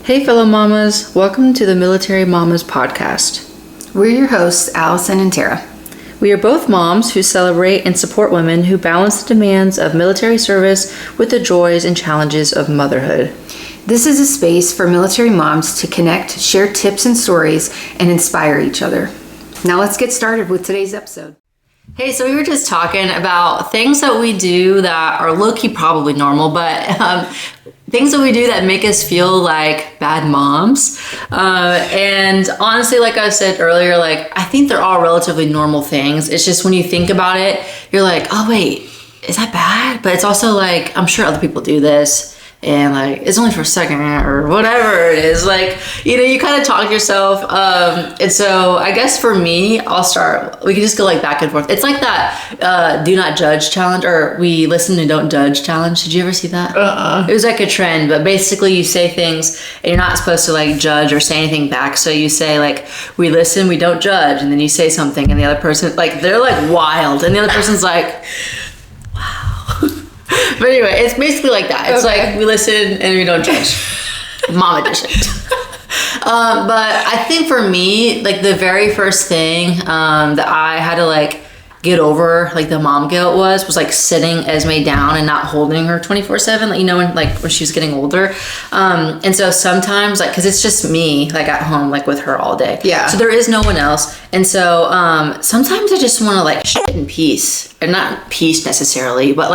Hey fellow mamas, welcome to the Military Mamas podcast. We're your hosts, Allison and Tara. We are both moms who celebrate and support women who balance the demands of military service with the joys and challenges of motherhood. This is a space for military moms to connect, share tips and stories, and inspire each other. Now let's get started with today's episode. Hey, so we were just talking about things that we do that are low-key probably normal, but things that we do that make us feel like bad moms. And honestly, like I said earlier, I think they're all relatively normal things. It's just when you think about it, you're like, oh wait, is that bad? But it's also like, I'm sure other people do this. And it's only for a second or whatever it is. You kind of talk to yourself. And so I guess for me, I'll start, we can just go back and forth. It's like that do not judge challenge, or we listen and don't judge challenge. Did you ever see that? It was like a trend, but basically you say things and you're not supposed to judge or say anything back. So you say we listen, we don't judge. And then you say something and the other person, they're wild. And the other person's like, wow. But anyway, it's basically like that. It's okay. We listen and we don't judge. Mom edition. But I think for me, the very first thing that I had to get over the mom guilt was sitting Esme down and not holding her 24/7, when she was getting older. And so sometimes because it's just me at home with her all day. Yeah. So there is no one else. And so sometimes I just want to shit in peace. And not peace necessarily, but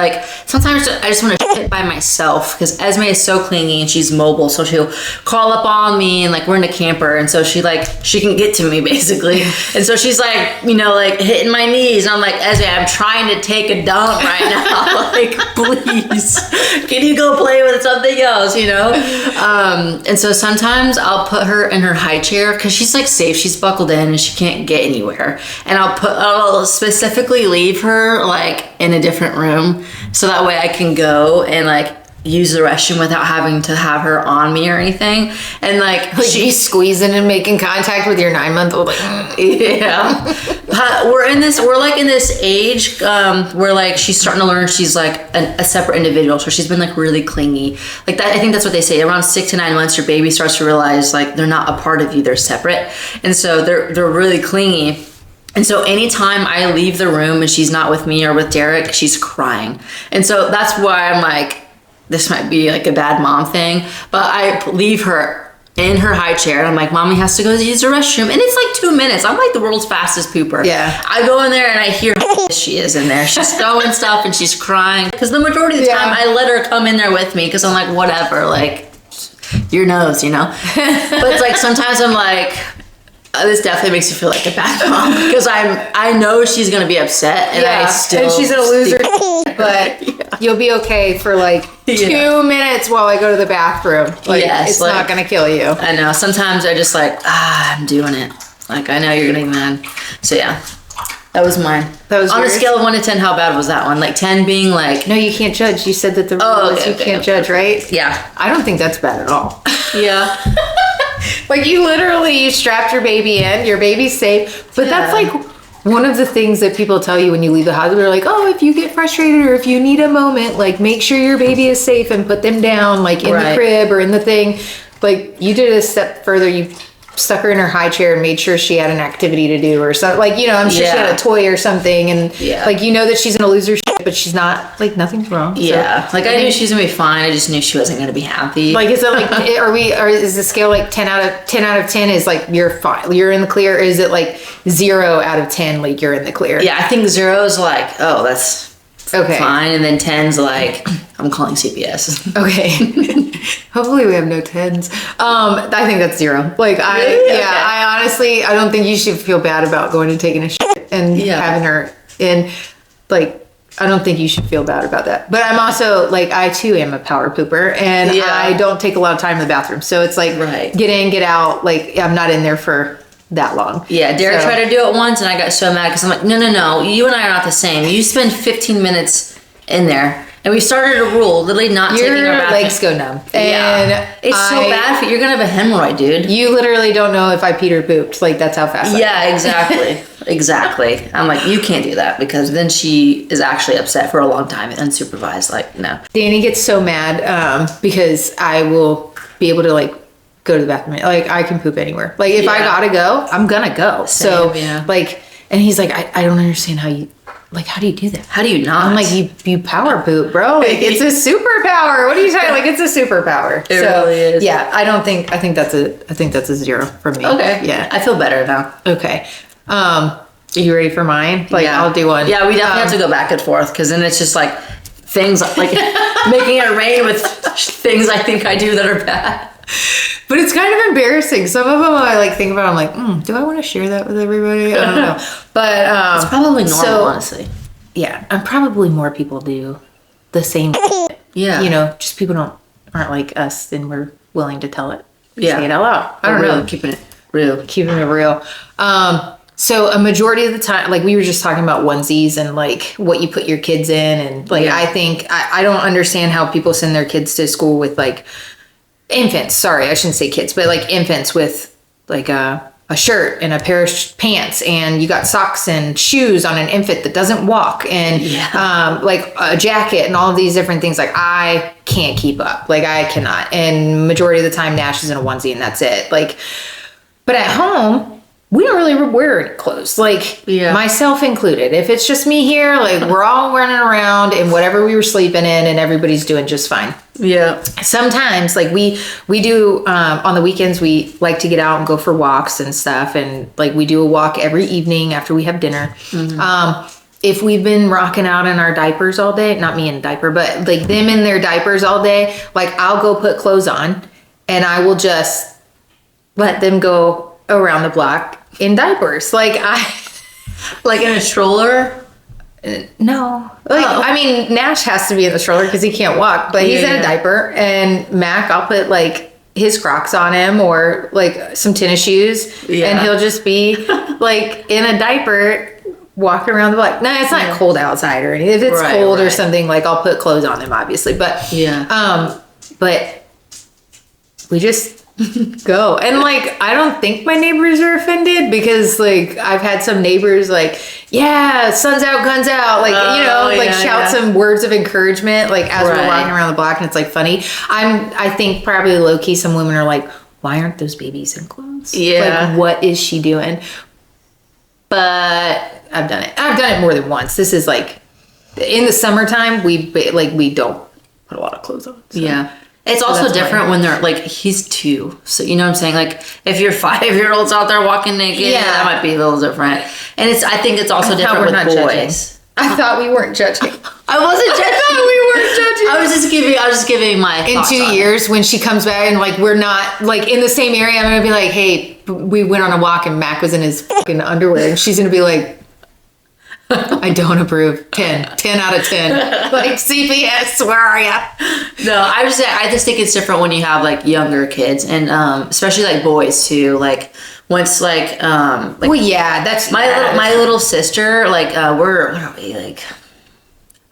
sometimes I just want to shit by myself because Esme is so clingy and she's mobile, so she'll crawl up on me and we're in a camper, and so she can get to me basically. And so she's hitting my knees, and I'm like, Esme, I'm trying to take a dump right now. Please, can you go play with something else, And so sometimes I'll put her in her high chair because she's safe, she's buckled in and she can't get anywhere. And I'll specifically leave her in a different room so that way I can go and use the restroom without having to have her on me or anything. And she's squeezing and making contact with your 9-month-old. Yeah. We're in this age where she's starting to learn she's a separate individual. So she's been really clingy. That, I think that's what they say. Around 6 to 9 months, your baby starts to realize they're not a part of you, they're separate. And so they're really clingy. And so anytime I leave the room and she's not with me or with Derek, she's crying. And so that's why I'm this might be a bad mom thing, but I leave her in her high chair and I'm like, Mommy has to go use the restroom. And it's 2 minutes. I'm the world's fastest pooper. Yeah. I go in there and I hear how she is in there. She's throwing stuff and she's crying. Because the majority of the time I let her come in there with me because I'm whatever, your nose, But sometimes I'm this definitely makes you feel like a bad mom because I know she's gonna be upset and and she's gonna lose her but you'll be okay for 2 minutes while I go to the bathroom. It's not gonna kill you. I know. Sometimes I just I'm doing it. I know you're gonna be mad. So yeah. That was mine. That was on yours? A scale of 1 to 10, how bad was that one? 10 being No, you can't judge. You said that the rule is you can't judge, right? Yeah. I don't think that's bad at all. Yeah. You strapped your baby in, your baby's safe. But that's one of the things that people tell you when you leave the hospital. They're if you get frustrated or if you need a moment, make sure your baby is safe and put them down, in the crib or in the thing. You did a step further. You stuck her in her high chair and made sure she had an activity to do or something. I'm sure she had a toy or something. And that she's going to lose her shit, but she's not, nothing's wrong. Yeah. So, I knew she was going to be fine. I just knew she wasn't going to be happy. Is it is the scale 10 out of 10 is you're fine, you're in the clear? Or is it 0 out of 10, you're in the clear? Yeah, I think 0 is oh, that's okay, fine. And then 10's I'm calling CPS. Okay. Hopefully we have no 10s. I think that's 0. I honestly, I don't think you should feel bad about going and taking a shit and having her in, I don't think you should feel bad about that. But I'm also, I too am a power pooper, and I don't take a lot of time in the bathroom. So it's get in, get out. I'm not in there for that long. Yeah, Derek tried to do it once, and I got so mad because I'm no, you and I are not the same. You spend 15 minutes in there. And we started a rule, literally not taking our bath. Your legs go numb. And it's so bad for you. You're going to have a hemorrhoid, dude. You literally don't know if I peed or pooped. That's how fast I am. Exactly. Exactly. I'm you can't do that because then she is actually upset for a long time and unsupervised. No. Danny gets so mad because I will be able to go to the bathroom. Like I can poop anywhere. Like if I gotta go, I'm gonna go. So like, and he's like, I don't understand how you, like, how do you do that? How do you not? I'm like, you power poop, bro. Like it's a superpower. What are you talking? Like it's a superpower. It really is. Yeah, I think that's a 0 for me. Okay. Yeah. I feel better now. Okay. Are you ready for mine? Like I'll do one. Yeah, we definitely have to go back and forth because then it's just like things like making it rain with things I think I do that are bad. But it's kind of embarrassing. Some of them I like think about. I'm like, do I want to share that with everybody? I don't know. But it's probably normal, honestly. Yeah, and probably more people do the same. Yeah, you know, just people aren't like us, and we're willing to tell it. Yeah, say it out loud. I don't know. Keeping it real. So a majority of the time, like we were just talking about onesies and like what you put your kids in, and like I think I don't understand how people send their kids to school with like infants. Sorry, I shouldn't say kids, but like infants with like a shirt and a pair of pants, and you got socks and shoes on an infant that doesn't walk, and like a jacket and all of these different things. Like I can't keep up. Like I cannot. And majority of the time, Nash is in a onesie and that's it. Like, but at home, we don't really wear any clothes, like myself included. If it's just me here, like we're all running around in whatever we were sleeping in, and everybody's doing just fine. Yeah. Sometimes, like we do on the weekends, we like to get out and go for walks and stuff, and like we do a walk every evening after we have dinner. Mm-hmm. If we've been rocking out in our diapers all day, not me in a diaper, but like them in their diapers all day, like I'll go put clothes on, and I will just let them go around the block in diapers. Like like in a stroller. No, like I mean Nash has to be in the stroller because he can't walk, but he's in a diaper. And Mac, I'll put like his Crocs on him or like some tennis shoes, and he'll just be like in a diaper walking around the block. No, it's not cold outside or anything. If it's cold or something, like I'll put clothes on him, obviously. But but we just go. And like I don't think my neighbors are offended, because like I've had some neighbors like, yeah, sun's out, guns out, like shout some words of encouragement like as we're walking around the block, and it's like funny. I think probably low-key some women are like, why aren't those babies in clothes? Like what is she doing? But I've done it more than once. This is like in the summertime we don't put a lot of clothes on, so. It's also different when they're like, he's 2. So, you know what I'm saying? Like, if your 5-year-old's out there walking naked, that might be a little different. And I think it's also different with boys. Judging. I thought we weren't judging. I wasn't judging. I thought we weren't judging. I was just giving my in 2 years, when she comes back and like, we're not like in the same area, I'm going to be like, hey, we went on a walk and Mac was in his fucking underwear. And she's going to be like, I don't approve. 10 out of 10. Like CPS, where are ya? No, I just think it's different when you have like younger kids, and especially like boys too. Like once that's my little sister. Like what are we like?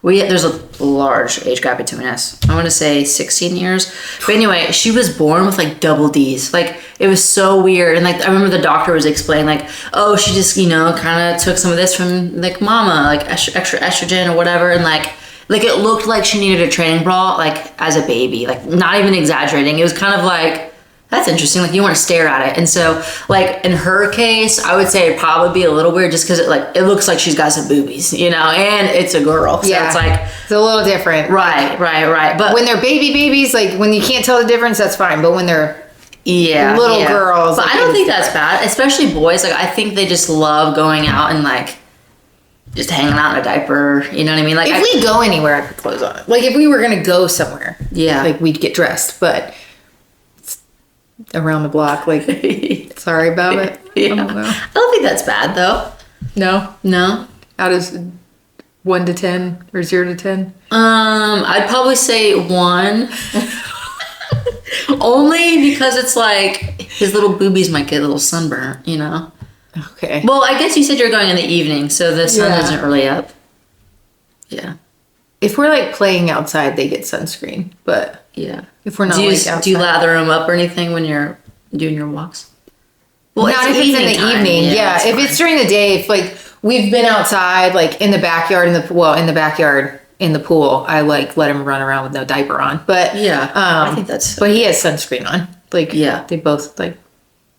There's a large age gap between us. I want to say 16 years. But anyway, she was born with like double D's. Like it was so weird. And like I remember the doctor was explaining like, oh, she just kind of took some of this from like mama, like extra estrogen or whatever, and like it looked like she needed a training bra like as a baby. Like not even exaggerating. It was kind of like, that's interesting. Like you want to stare at it. And so like in her case, I would say it'd probably be a little weird just because it looks like she's got some boobies, and it's a girl. So it's like, it's a little different. Right. But when they're babies, like when you can't tell the difference, that's fine. But when they're little girls. But I don't think that's bad, especially boys. Like I think they just love going out and like just hanging out in a diaper. You know what I mean? Like if we go anywhere, I put clothes on. Like if we were going to go somewhere, like we'd get dressed, but around the block, like sorry about it. I don't think that's bad though. No. Out of 1 to 10 or 0 to 10? I'd probably say 1. Only because it's like his little boobies might get a little sunburnt, Okay. Well, I guess you said you're going in the evening, so the sun isn't really up. Yeah. If we're like playing outside, they get sunscreen, but if we're not outside. Do you lather them up or anything when you're doing your walks? Well, not if it's in the evening. Yeah, if it's during the day, if like we've been outside, like in the backyard, in the pool, I like let him run around with no diaper on. But I think that's. But he has sunscreen on. Like, Yeah. they both, like,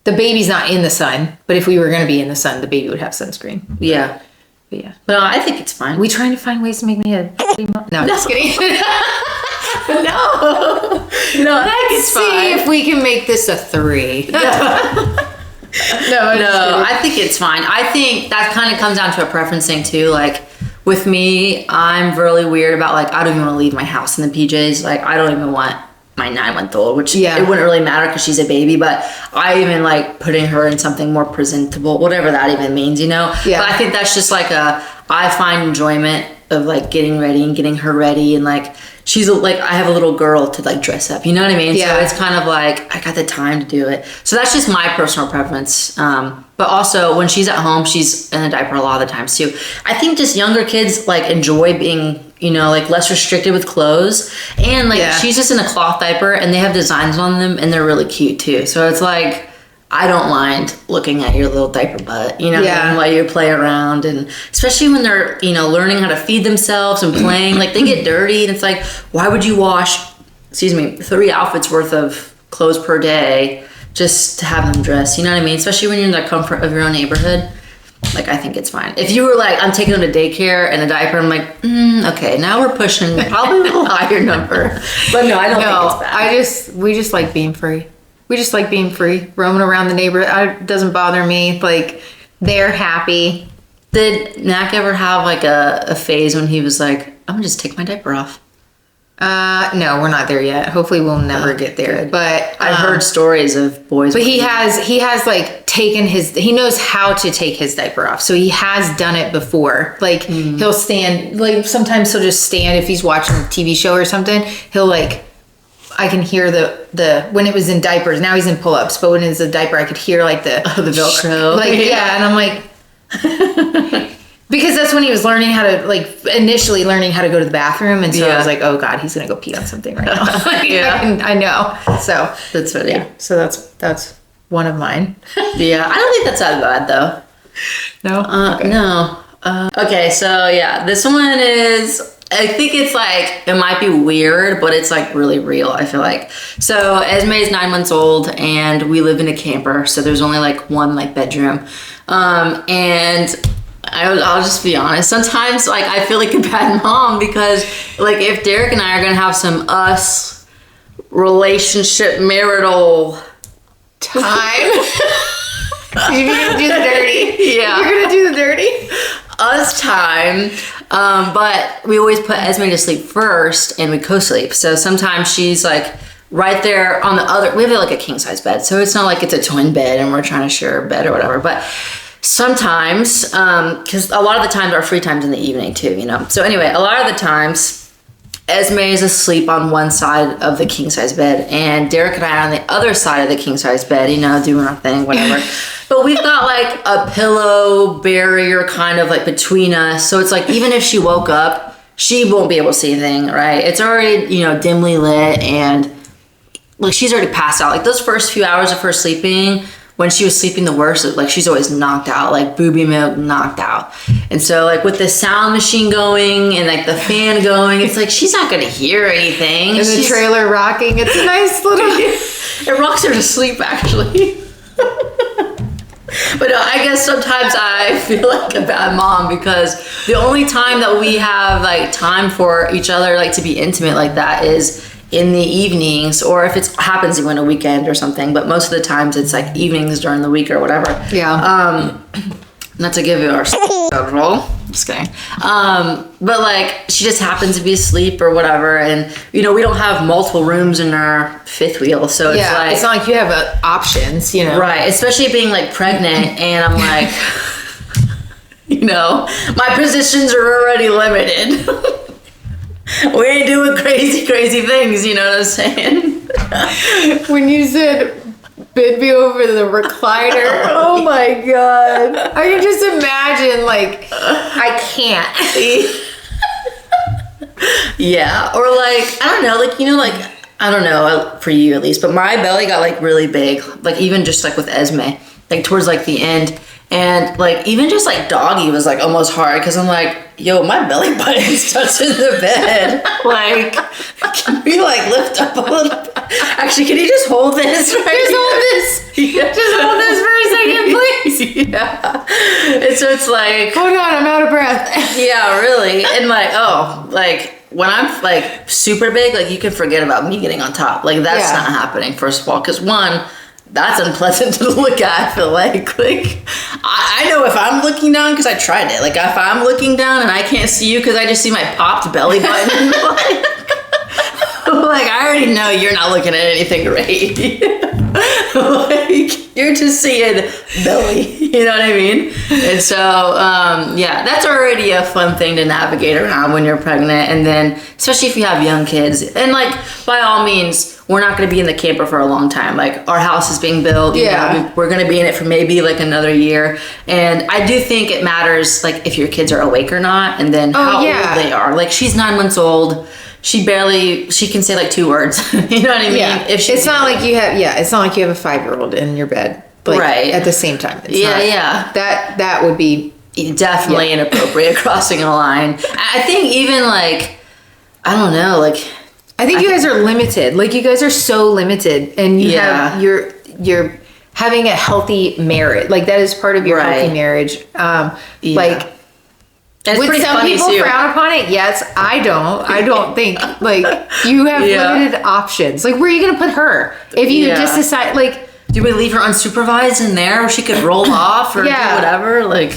the baby's not in the sun, but if we were going to be in the sun, the baby would have sunscreen. Yeah. But yeah. No, I think it's fine. We trying to find ways to make me a no, just kidding. No, Let's see if we can make this a 3. No, I think it's fine. I think that kind of comes down to a preference thing too. Like with me, I'm really weird about like I don't even want to leave my house in the PJs. Like I don't even want my 9-month-old, which it wouldn't really matter because she's a baby. But I even like putting her in something more presentable, whatever that even means, you know. Yeah. But I think that's just like I find enjoyment of like getting ready and getting her ready and like she's like I have a little girl to like dress up, you know what I mean? Yeah. So it's kind of like I got the time to do it. So that's just my personal preference. But also when she's at home, she's in a diaper a lot of the times too. I think just younger kids like enjoy being, you know, like less restricted with clothes, and like she's just in a cloth diaper and they have designs on them and they're really cute too. So it's like I don't mind looking at your little diaper butt, you know, while you play around, and especially when they're, you know, learning how to feed themselves and playing, like they get dirty and it's like, why would you wash, 3 outfits worth of clothes per day just to have them dressed, you know what I mean? Especially when you're in the comfort of your own neighborhood. Like, I think it's fine. If you were like, I'm taking them to daycare and a diaper, I'm like, okay, now we're pushing probably a little higher number. But no, I don't think it's bad. We just like being free. We just like being free, roaming around the neighborhood. It doesn't bother me. Like, they're happy. Did Mac ever have like a phase when he was like, I'm gonna just take my diaper off? No, we're not there yet. Hopefully we'll never get there. Good. But I've heard stories of boys. But he has like he knows how to take his diaper off. So he has done it before. Like he'll stand, like sometimes he'll just stand if he's watching a TV show or something. He'll like, I can hear the when it was in diapers. Now he's in pull-ups, but when it's a diaper, I could hear like the Velcro. Like and I'm like, because that's when he was learning how to initially learning how to go to the bathroom, and so I was like, oh god, he's gonna go pee on something right now. I know. So that's funny. Yeah. So that's one of mine. Yeah, I don't think that's that bad though. No. Okay. No. Okay, so yeah, this one is. I think it's like, it might be weird, but it's like really real, I feel like. So Esme is 9 months old and we live in a camper. So there's only like one like bedroom. And I'll just be honest. Sometimes like I feel like a bad mom because like if Derek and I are going to have some relationship marital time. You're going to do the dirty. Yeah. You're going to do the dirty. Us time, but we always put Esme to sleep first and we co-sleep. So sometimes she's like right there on the other, we have like a king size bed. So it's not like it's a twin bed and we're trying to share a bed or whatever. But sometimes, because a lot of the times our free time's in the evening too, you know? So anyway, a lot of the times Esme is asleep on one side of the king size bed and Derek and I are on the other side of the king size bed, you know, doing our thing, whatever. But we've got like a pillow barrier kind of like between us. So it's like, even if she woke up, she won't be able to see anything, right? It's already, you know, dimly lit and like she's already passed out. Like those first few hours of her sleeping, when she was sleeping the worst, like she's always knocked out, like booby milk knocked out. And so like with the sound machine going and like the fan going, it's like she's not gonna hear anything. And the trailer rocking, it's a nice little... It rocks her to sleep actually. But I guess sometimes I feel like a bad mom because the only time that we have like time for each other, like to be intimate like that is in the evenings, or if it happens even a weekend or something, but most of the times it's like evenings during the week or whatever. Yeah. Not to give you our schedule, just kidding. But like she just happens to be asleep or whatever, and you know we don't have multiple rooms in our fifth wheel, so it's like it's not like you have options, you know. Right, especially being like pregnant, and I'm like, you know, my positions are already limited. We ain't doing crazy things, you know what I'm saying? When you said bend me over the recliner, oh my god. I can just imagine, like, I can't. Yeah, or like, I don't know, like, you know, like, I don't know, for you at least, but my belly got like really big, like even just like with Esme, like towards like the end. And like even just like doggy was like almost hard because I'm like, yo, my belly button's touching the bed. Like, can we like lift up a little bit? Actually, can you just hold this right Just here? hold this. Yeah. Just hold this for a second, please. Yeah. And so it's like, Hold on, I'm out of breath. yeah, really. And like, like when I'm like super big, like you can forget about me getting on top. Like that's not happening, first of all. Because one, that's unpleasant to look at, I feel like. Like, I know if I'm looking down, because I tried it. Like, if I'm looking down and I can't see you because I just see my popped belly button, like, I already know you're not looking at anything great. Like, you're just seeing belly, you know what I mean? And so, yeah, that's already a fun thing to navigate around when you're pregnant. And then, especially if you have young kids. And, like, by all means, we're not going to be in the camper for a long time. Like, our house is being built. You know, we're going to be in it for maybe, like, another year. And I do think it matters, like, if your kids are awake or not. And then how old they are. Like, she's 9 months old. She can say like 2 words. You know what I mean? Yeah. It's not like you have a 5-year-old in your bed. Like, right. At the same time. It's yeah. That would be definitely inappropriate crossing a line. I think even like, I don't know, like. I think you guys are limited. Like you guys are so limited, and you have you're having a healthy marriage. Like that is part of your healthy marriage. Like. And would some people frown upon it? Yes, I don't. I don't think like you have limited options. Like, where are you going to put her if you just decide? Like, do we leave her unsupervised in there, where she could roll off or do whatever? Like,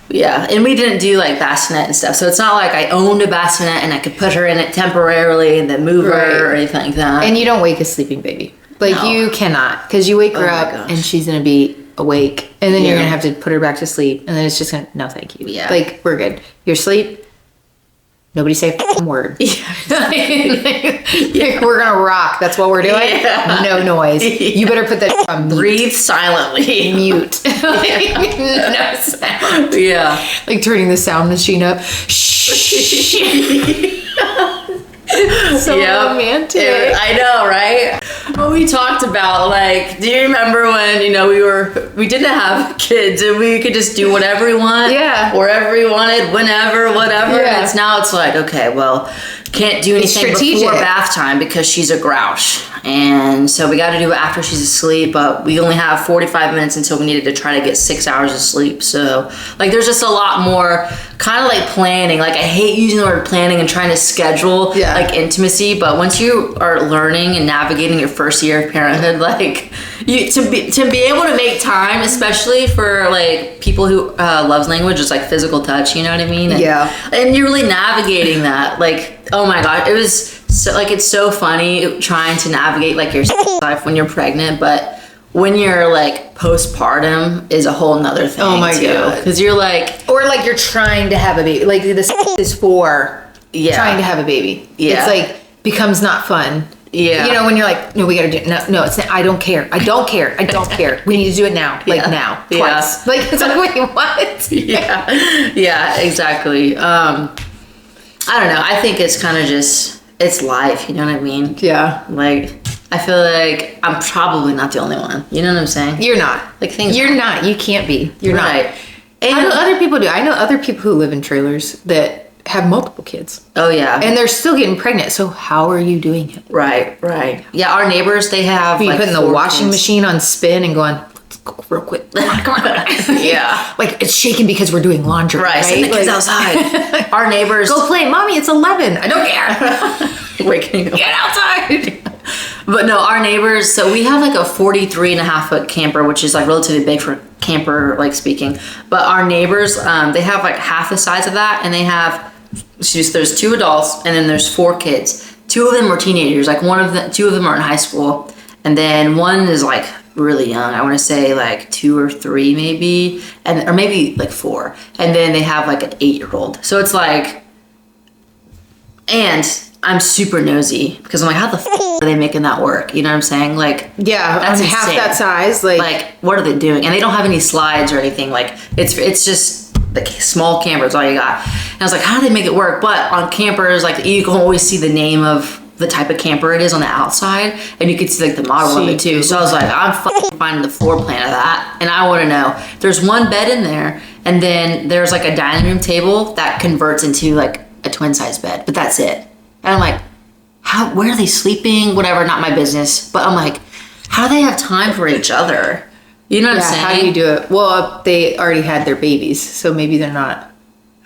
yeah. And we didn't do like bassinet and stuff, so it's not like I owned a bassinet and I could put her in it temporarily and then move her or anything like that. And you don't wake a sleeping baby. Like you cannot, because you wake her up and she's going to be awake, and then you're gonna have to put her back to sleep, and then it's just gonna no thank you. Like we're good. Your sleep, nobody say a f***ing word. We're gonna rock. That's what we're doing. No noise. You better put that on mute. Breathe silently. Mute. No sound. Yeah. Like turning the sound machine up. Shh. So romantic. I know, right? Well, we talked about like, do you remember when we didn't have kids and we could just do whatever we want, wherever we wanted, whenever, whatever. And it's like, okay, well, can't do anything before bath time because she's a grouch, and so we got to do it after she's asleep. But we only have 45 minutes until we needed to try to get 6 hours of sleep. So like, there's just a lot more kind of like planning. Like I hate using the word planning and trying to schedule like intimacy, but once you are learning and navigating your first year of parenthood, like to be able to make time, especially for like people who loves language, is like physical touch. You know what I mean? And you're really navigating that. Like, oh my God, it was so like, it's so funny trying to navigate like your life when you're pregnant, but when you're like postpartum is a whole nother thing. Oh my God. Because you're like, or like you're trying to have a baby. Like this is for trying to have a baby. It's like becomes not fun. You know, when you're like, no, we gotta do it. No, it's not. I don't care. I don't care. We need to do it now. Like now. Twice. Like it's like, wait, what? Yeah, exactly. I don't know. I think it's kind of just, it's life. You know what I mean? Yeah. Like, I feel like I'm probably not the only one. You know what I'm saying? You're not. Like things. You're not. You can't be. You're not. And how do other people do? I know other people who live in trailers that have multiple kids. Oh yeah. And they're still getting pregnant. So how are you doing it? Right. Yeah. Our neighbors, they have. You putting the washing machine on spin and going, let's go real quick. Come on. Yeah. Like it's shaking because we're doing laundry. Right. Send the kids outside. Our neighbors. Go play, mommy. It's 11. I don't care. Waking up. Get outside. But no, our neighbors, so we have like a 43.5-foot camper, which is like relatively big for camper, like speaking. But our neighbors, they have like half the size of that, and they have, there's 2 adults, and then there's 4 kids. 2 of them were teenagers, like 2 of them are in high school, and then one is like really young. I want to say like 2 or 3 maybe, or maybe like 4. And then they have like an 8-year-old. So it's like, and I'm super nosy because I'm like, how the are they making that work? You know what I'm saying? Like, that's half that size. Like, what are they doing? And they don't have any slides or anything. Like, it's just the small camper is all you got. And I was like, how do they make it work? But on campers, like, you can always see the name of the type of camper it is on the outside, and you could see like the model of it too. So I was like, I'm finding the floor plan of that, and I want to know. There's one bed in there, and then there's like a dining room table that converts into like a twin size bed, but that's it. And I'm like, where are they sleeping? Whatever, not my business. But I'm like, how do they have time for each other? You know what I'm saying? How do you do it? Well, they already had their babies, so maybe they're not.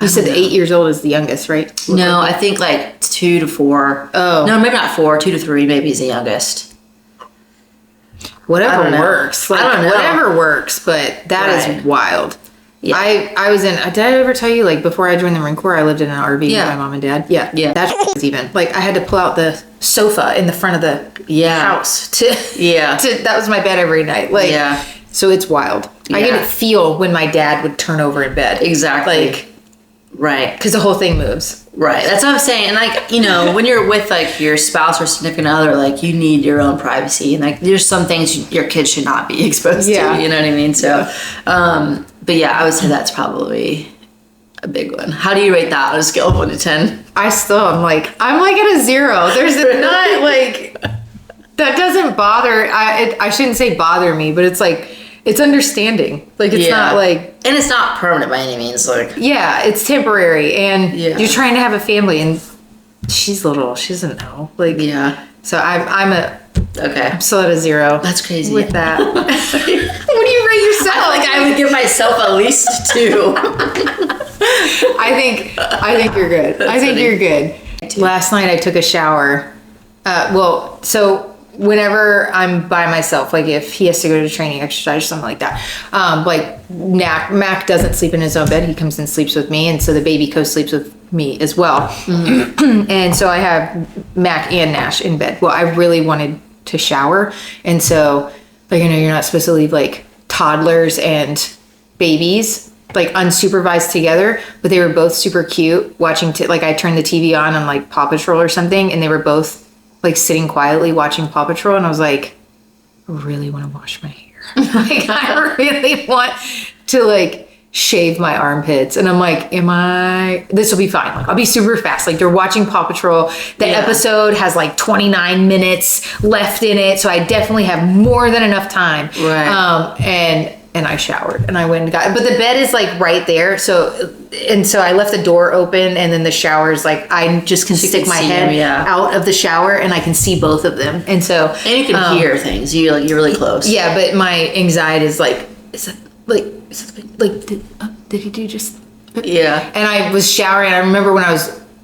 You said 8 years old is the youngest, right? No, I think like 2 to 4. Oh. No, maybe not 4, 2 to 3 maybe is the youngest. Whatever works. Like, I don't know. Whatever works, but that is wild. Yeah. I was in, did I ever tell you, like, before I joined the Marine Corps, I lived in an RV with my mom and dad? Yeah. That was even. Like, I had to pull out the sofa in the front of the house that was my bed every night. Like, so it's wild. I could feel when my dad would turn over in bed. Exactly. Like, right. Because the whole thing moves. Right. That's what I'm saying. And like, you know, when you're with like your spouse or significant other, like you need your own privacy. And like, there's some things your kids should not be exposed to, you know what I mean? So, but yeah, I would say that's probably a big one. How do you rate that on a scale of 1 to 10? I'm like at a 0. There's not like, that doesn't bother. I shouldn't say bother me, but it's like, it's understanding. Like, it's not like... And it's not permanent by any means. Like, yeah, it's temporary. And you're trying to have a family. And she's little. She doesn't know. Like, so I'm still at a 0. That's crazy. With that. What do you rate yourself? I feel like I would give myself at least 2. I think you're good. I think you're good. Last night I took a shower. So whenever I'm by myself, like if he has to go to training, exercise, something like that, like Mac doesn't sleep in his own bed. He comes and sleeps with me, and so the baby co-sleeps with me as well. Mm-hmm. And so I have Mac and Nash in bed. Well, I really wanted to shower, and so like, you know, you're not supposed to leave like toddlers and babies like unsupervised together, but they were both super cute watching like I turned the TV on like Paw Patrol or something, and they were both like sitting quietly watching Paw Patrol, and I was like, I really want to wash my hair. Like, I really want to like shave my armpits. And I'm like, this will be fine. Like, I'll be super fast. Like, they're watching Paw Patrol. The episode has like 29 minutes left in it, so I definitely have more than enough time. Right. And I showered and I went and got, but the bed is like right there. So I left the door open, and then the shower's like, I just can stick my head out of the shower and I can see both of them. And so, and you can hear things. You're really close. Yeah. But my anxiety is like, did he do just? Yeah. And I was showering.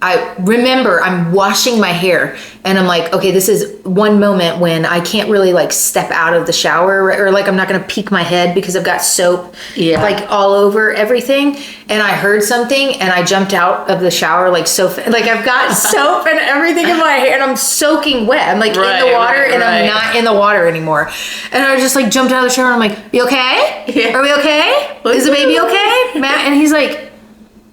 I remember I'm washing my hair, and I'm like, okay, this is one moment when I can't really like step out of the shower, or like I'm not gonna peek my head because I've got soap like all over everything. And I heard something, and I jumped out of the shower like like I've got soap and everything in my hair, and I'm soaking wet. I'm like in the water, and I'm not in the water anymore. And I just like jumped out of the shower, and I'm like, you okay? Yeah. Are we okay? Is the baby okay, Matt? And he's like,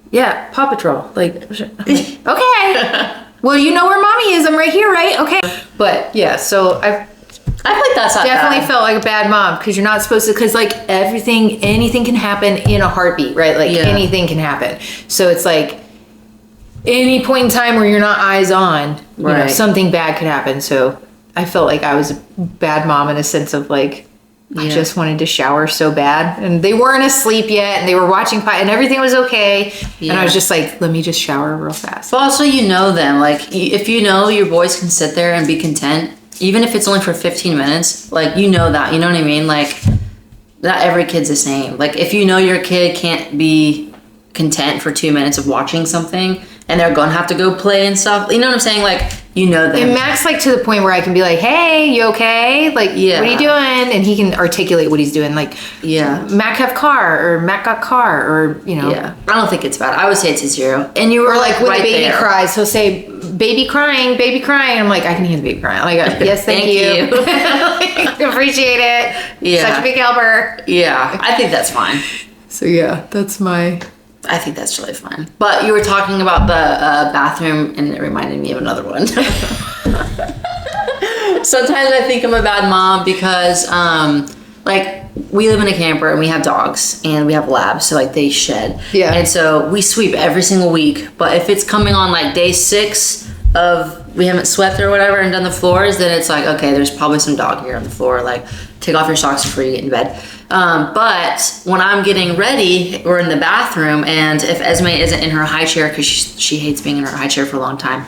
yeah, Paw Patrol. Like, okay. Well, you know where mommy is. I'm right here, right? Okay. But yeah, so I feel like that's not definitely bad. Felt like a bad mom, because you're not supposed to, because like anything can happen in a heartbeat, right? Like anything can happen. So it's like any point in time where you're not eyes on, you know, something bad could happen. So I felt like I was a bad mom in a sense of like, I just wanted to shower so bad, and they weren't asleep yet, and they were watching and everything was okay. And I was just like, let me just shower real fast. But also, you know them. Like, if you know your boys can sit there and be content, even if it's only for 15 minutes, like, you know that. You know what I mean? Like, not every kid's the same. Like, if you know your kid can't be content for 2 minutes of watching something, and they're going to have to go play and stuff. You know what I'm saying? Like, you know them. And Mac's like to the point where I can be like, hey, you okay? Like, what are you doing? And he can articulate what he's doing. Like, Mac have car, or Mac got car, or, you know. Yeah. I don't think it's bad. I would say it's a 0. And you were like, when right the baby there. cries, he'll say, baby crying. I'm like, I can hear the baby crying. Like, yes, thank you. Like, appreciate it. Yeah. Such a big helper. Yeah. I think that's fine. So yeah, that's my... I think that's really fun. But you were talking about the bathroom, and it reminded me of another one. Sometimes I think I'm a bad mom because, like, we live in a camper and we have dogs and we have labs, so like they shed. Yeah. And so we sweep every single week. But if it's coming on like day 6 of we haven't swept or whatever and done the floors, then it's like, okay, there's probably some dog hair on the floor. Like, take off your socks before you get in bed. But when I'm getting ready, we're in the bathroom, and if Esme isn't in her high chair, because she hates being in her high chair for a long time,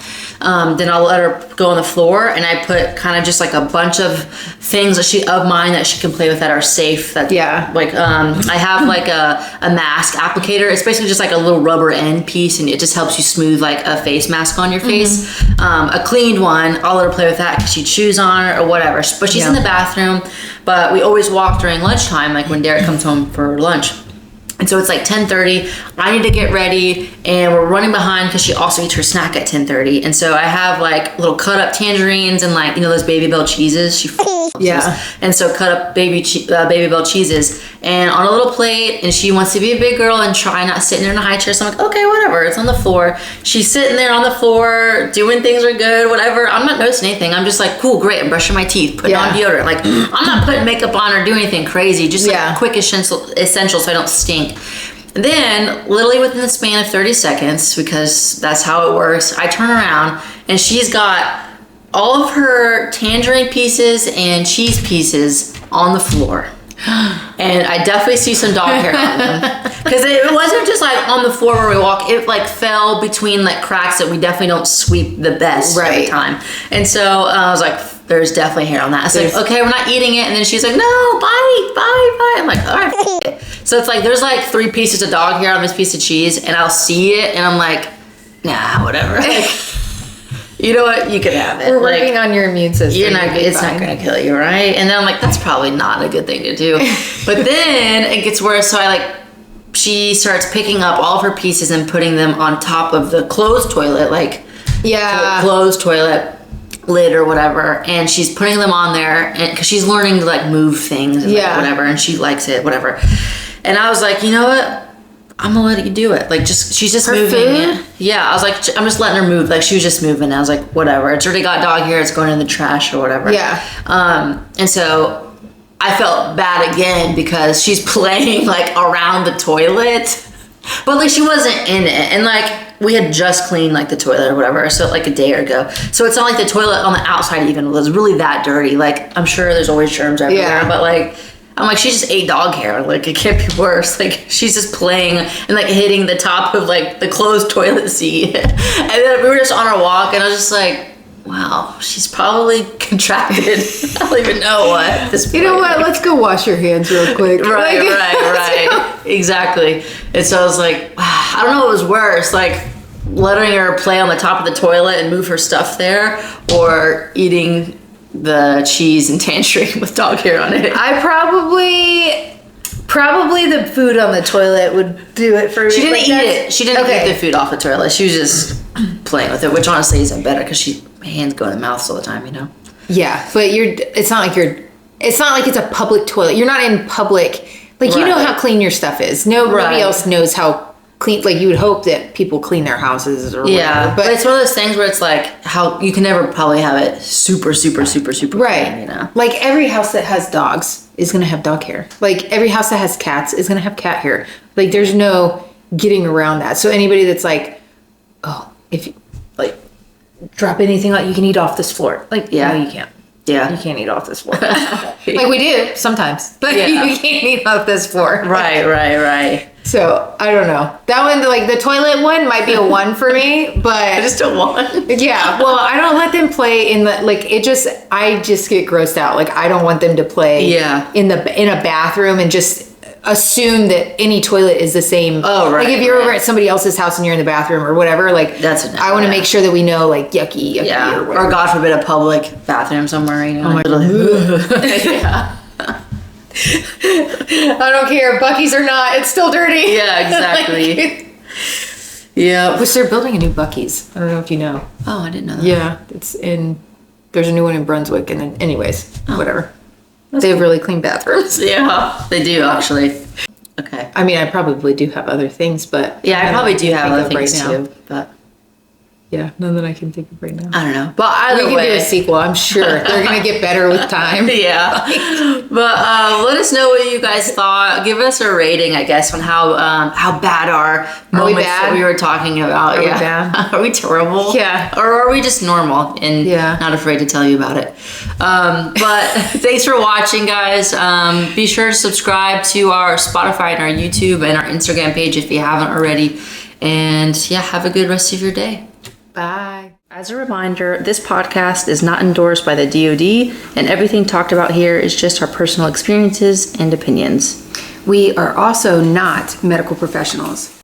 then I'll let her go on the floor, and I put kind of just like a bunch of things of mine that she can play with that are safe. That, like, I have like a mask applicator. It's basically just like a little rubber end piece, and it just helps you smooth like a face mask on your face. A cleaned one, I'll let her play with that because she chews on it or whatever. But she's in the bathroom. But we always walk during lunchtime, like when Derek comes home for lunch. And so it's like 10:30. I need to get ready, and we're running behind because she also eats her snack at 10:30. And so I have like little cut up tangerines and like, you know, those Baby Bell cheeses. She and so cut up Baby Bell cheeses and on a little plate. And she wants to be a big girl and try not sitting there in a high chair. So I'm like, okay, whatever. It's on the floor. She's sitting there on the floor doing things are good, whatever. I'm not noticing anything. I'm just like, cool, great. I'm brushing my teeth, putting on deodorant. Like, I'm not putting makeup on or doing anything crazy. Just like quick essential so I don't stink. Then, literally within the span of 30 seconds, because that's how it works, I turn around and she's got all of her tangerine pieces and cheese pieces on the floor. And I definitely see some dog hair on them. Because it wasn't just like on the floor where we walk, it like fell between like cracks that we definitely don't sweep the best every time. And so I was like, there's definitely hair on that. So like, okay, we're not eating it. And then she's like, no, bye. I'm like, all right. So it's like, there's like 3 pieces of dog hair on this piece of cheese, and I'll see it and I'm like, nah, whatever. Like, you know what? You can have it. We're working on your immune system. It's not going to kill you, right? And then I'm like, that's probably not a good thing to do. But then it gets worse. So she starts picking up all of her pieces and putting them on top of the closed toilet, like closed toilet lid or whatever. And she's putting them on there because she's learning to like move things and like, whatever. And she likes it, whatever. And I was like, you know what? I'm gonna let you do it. Like, she's just moving it. Yeah, I was like, I'm just letting her move. Like, she was just moving. I was like, whatever. It's already got dog hair. It's going in the trash or whatever. Yeah. And so I felt bad again because she's playing like around the toilet, but like she wasn't in it. And like we had just cleaned like the toilet or whatever, so like a day ago. So it's not like the toilet on the outside even was really that dirty. Like, I'm sure there's always germs everywhere, but like, I'm like, she just ate dog hair. Like, it can't be worse. Like, she's just playing and like hitting the top of like the closed toilet seat. And then we were just on our walk, and I was just like, wow, she's probably contracted. I don't even know what at this point. You know what? Let's go wash your hands real quick. Right. Exactly. And so I was like, wow, I don't know what was worse. Like, letting her play on the top of the toilet and move her stuff there, or eating the cheese and tangerine with dog hair on it. I probably the food on the toilet would do it for me. She didn't eat it. She didn't eat the food off the toilet. She was just playing with it, which honestly isn't better because my hands go in the mouth all the time, you know? Yeah, but it's not like it's a public toilet. You're not in public. Like, you know how clean your stuff is. Nobody else knows how clean. Like, you would hope that people clean their houses or whatever. But it's one of those things where it's like, how you can never probably have it super clean, you know? Like, every house that has dogs is going to have dog hair. Like, every house that has cats is going to have cat hair. Like, there's no getting around that. So anybody that's like, oh, if you, like, drop anything out, you can eat off this floor. Like, no, you can't. Yeah. You can't eat off this floor. Like, we do sometimes, but you can't eat off this floor. Right. So, I don't know. That one, like, the toilet one might be a 1 for me, but... Just a 1? Yeah, well, I don't let them play in the, like, I just get grossed out. Like, I don't want them to play in a bathroom and just assume that any toilet is the same. Oh, right. Like, if you're over at somebody else's house and you're in the bathroom or whatever, like, I want to make sure that we know, like, yucky or whatever. Or, God forbid, a public bathroom somewhere, you know? Yeah. I don't care, Buc-ee's or not, it's still dirty. Yeah, exactly. Yeah. Which they're building a new Buc-ee's. I don't know if you know. Oh, I didn't know that. Yeah, there's a new one in Brunswick, and then anyways, whatever. They have really clean bathrooms. Yeah, they do actually. Okay. I mean, I probably do have other things, but yeah, I probably do have other things too, but Yeah, none that I can think of right now. I don't know. But either We can way. do a sequel. I'm sure they're gonna get better with time. Yeah. But let us know what you guys thought. Give us a rating, I guess, on how bad our moments that we were talking about. Are we bad? Are we terrible? Yeah. Or are we just normal and not afraid to tell you about it? But thanks for watching, guys. Be sure to subscribe to our Spotify and our YouTube and our Instagram page if you haven't already. And yeah, have a good rest of your day. Bye. As a reminder, this podcast is not endorsed by the DoD, and everything talked about here is just our personal experiences and opinions. We are also not medical professionals.